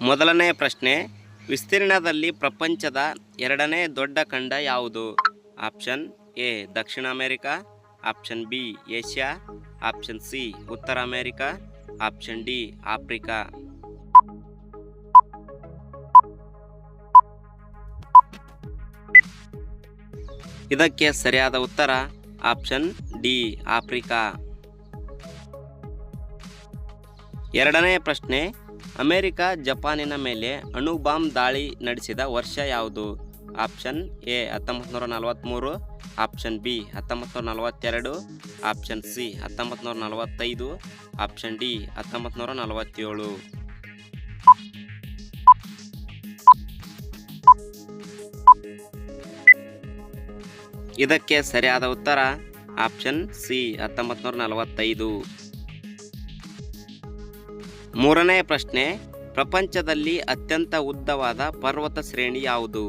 ಮೊದಲನೇ ಪ್ರಶ್ನೆ, ವಿಸ್ತೀರ್ಣದಲ್ಲಿ ಪ್ರಪಂಚದ ಎರಡನೇ ದೊಡ್ಡ ಖಂಡ ಯಾವುದು? Option A Dakshina America, option B Asia, option C ಉತ್ತರ ಅಮೆರಿಕಾ, ಆಪ್ಷನ್ ಡಿ ಆಫ್ರಿಕಾ. ಇದಕ್ಕೆ ಸರಿಯಾದ ಉತ್ತರ ಆಪ್ಷನ್ ಡಿ ಆಫ್ರಿಕಾ. ಎರಡನೇ ಪ್ರಶ್ನೆ, ಅಮೆರಿಕ ಜಪಾನಿನ ಮೇಲೆ ಅಣು ಬಾಂಬ್ ದಾಳಿ ನಡೆಸಿದ ವರ್ಷ ಯಾವುದು? Option A 1943, option B 1942, option C 1945, option D 1947. ಇದಕ್ಕೆ ಸರಿಯಾದ ಉತ್ತರ ಆಪ್ಷನ್ ಸಿ 1945. ಮೂರನೇ ಪ್ರಶ್ನೆ, ಪ್ರಪಂಚದಲ್ಲಿ ಅತ್ಯಂತ ಉದ್ದವಾದ ಪರ್ವತ ಶ್ರೇಣಿ ಯಾವುದು?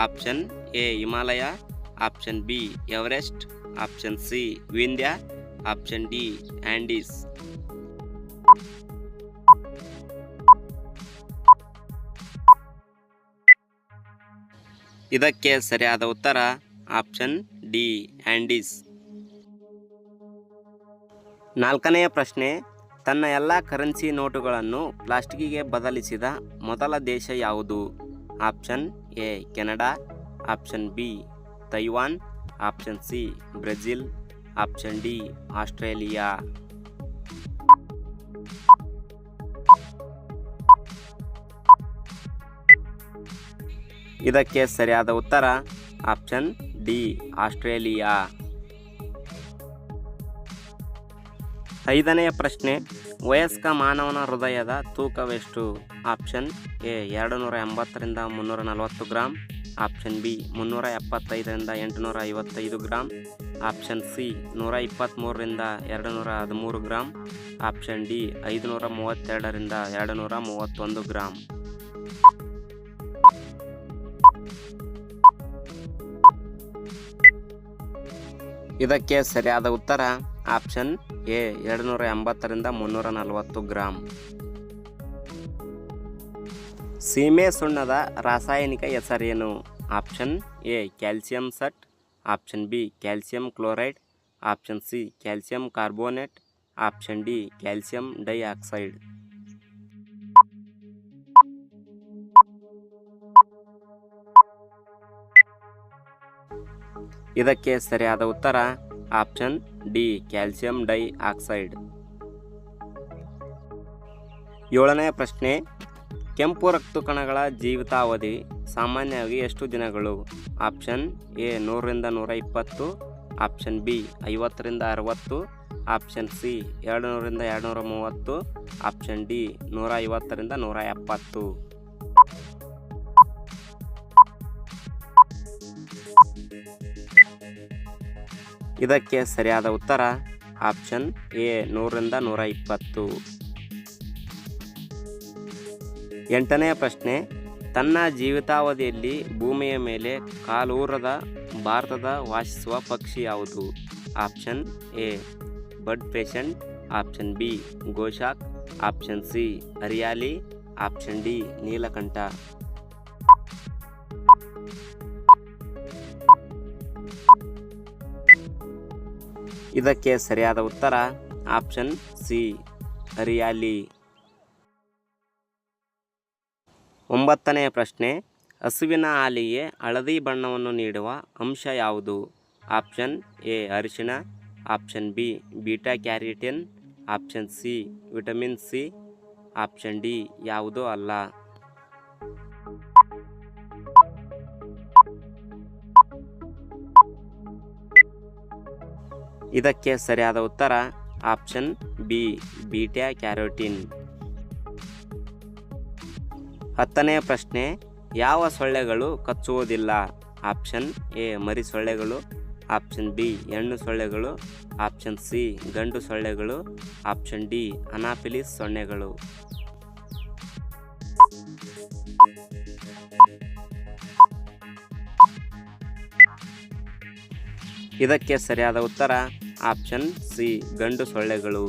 Option A Himalaya, option B Everest, option C Vindhya, option D Andes. ಇದಕ್ಕೆ ಸರಿಯಾದ ಉತ್ತರ ಆಪ್ಷನ್ ಡಿ ಆಂಡೀಸ್. ನಾಲ್ಕನೆಯ ಪ್ರಶ್ನೆ, ತನ್ನ ಎಲ್ಲ ಕರೆನ್ಸಿ ನೋಟುಗಳನ್ನು ಪ್ಲಾಸ್ಟಿಕ್ಗೆ ಬದಲಿಸಿದ ಮೊದಲ ದೇಶ ಯಾವುದು? Option A Canada, option B Taiwan, option C Brazil, option D Australia. ಇದಕ್ಕೆ ಸರಿಯಾದ ಉತ್ತರ ಆಪ್ಷನ್ ಡಿ ಆಸ್ಟ್ರೇಲಿಯಾ. ಐದನೆಯ ಪ್ರಶ್ನೆ, ವಯಸ್ಕ ಮಾನವನ ಹೃದಯದ ತೂಕವೆಷ್ಟು? ಆಪ್ಷನ್ ಎ 280ರಿಂದ 340 ಗ್ರಾಂ, ಆಪ್ಷನ್ ಬಿ 375ರಿಂದ 855 ಗ್ರಾಂ, ಆಪ್ಷನ್ ಸಿ 123ರಿಂದ 213 ಗ್ರಾಂ, ಆಪ್ಷನ್ ಡಿ 532ರಿಂದ 231 ಗ್ರಾಂ. ಇದಕ್ಕೆ ಸರಿಯಾದ ಉತ್ತರ ಆಪ್ಷನ್ ಎ 280ರಿಂದ 340 ಗ್ರಾಂ. ಸೀಮೆ ಸುಣ್ಣದ ರಾಸಾಯನಿಕ ಹೆಸರೇನು? ಆಪ್ಷನ್ ಎ ಕ್ಯಾಲ್ಸಿಯಂ ಸಟ್, option B calcium chloride, option C calcium carbonate, option D calcium dioxide. ಇದಕ್ಕೆ ಸರಿಯಾದ ಉತ್ತರ ಆಪ್ಷನ್ ಡಿ ಕ್ಯಾಲ್ಸಿಯಂ ಡೈಆಕ್ಸೈಡ್. ಏಳನೇ ಪ್ರಶ್ನೆ, ಕೆಂಪು ರಕ್ತ ಕಣಗಳ ಜೀವಿತಾವಧಿ ಸಾಮಾನ್ಯವಾಗಿ ಎಷ್ಟು ದಿನಗಳು? ಆಪ್ಷನ್ ಎ 100ರಿಂದ 120, ಆಪ್ಷನ್ ಬಿ 50ರಿಂದ 60, ಆಪ್ಷನ್ ಸಿ 200ರಿಂದ 230, ಆಪ್ಷನ್ ಡಿ 150ರಿಂದ 170. ಇದಕ್ಕೆ ಸರಿಯಾದ ಉತ್ತರ ಆಪ್ಷನ್ ಎ 100ರಿಂದ 120. ಎಂಟನೆಯ ಪ್ರಶ್ನೆ, ತನ್ನ ಜೀವಿತಾವಧಿಯಲ್ಲಿ ಭೂಮಿಯ ಮೇಲೆ ಕಾಲೂರದ ಭಾರತದ ವಾಸಿಸುವ ಪಕ್ಷಿ ಯಾವುದು? Option A bird patient, option B goshawk, option C Hariyali, option D Neelakantha. ಇದಕ್ಕೆ ಸರಿಯಾದ ಉತ್ತರ ಆಪ್ಷನ್ ಸಿ ಹರಿಯಾಲಿ. ಒಂಬತ್ತನೆಯ ಪ್ರಶ್ನೆ, ಹಸುವಿನ ಹಾಲಿಗೆ ಹಳದಿ ಬಣ್ಣವನ್ನು ನೀಡುವ ಅಂಶ ಯಾವುದು? ಆಪ್ಷನ್ ಎ ಅರಿಶಿಣ, option B beta carotene, option C vitamin C, option D ಯಾವುದೂ ಅಲ್ಲ. ಇದಕ್ಕೆ ಸರಿಯಾದ ಉತ್ತರ ಆಪ್ಷನ್ ಬಿ ಬೀಟಾ ಕ್ಯಾರೋಟಿನ್. ಹತ್ತನೆಯ ಪ್ರಶ್ನೆ, ಯಾವ ಸೊಳ್ಳೆಗಳು ಕಚ್ಚುವುದಿಲ್ಲ? ಆಪ್ಷನ್ ಎ ಮರಿ ಸೊಳ್ಳೆಗಳು, ಆಪ್ಷನ್ ಬಿ ಹೆಣ್ಣು ಸೊಳ್ಳೆಗಳು, ಆಪ್ಷನ್ ಸಿ ಗಂಡು ಸೊಳ್ಳೆಗಳು, ಆಪ್ಷನ್ ಡಿ ಅನಾಫಿಲಿಸ್ ಸೊಳ್ಳೆಗಳು. ಇದಕ್ಕೆ ಸರಿಯಾದ ಉತ್ತರ ಆಪ್ಷನ್ ಸಿ ಗಂಡು ಸೊಳ್ಳೆಗಳು.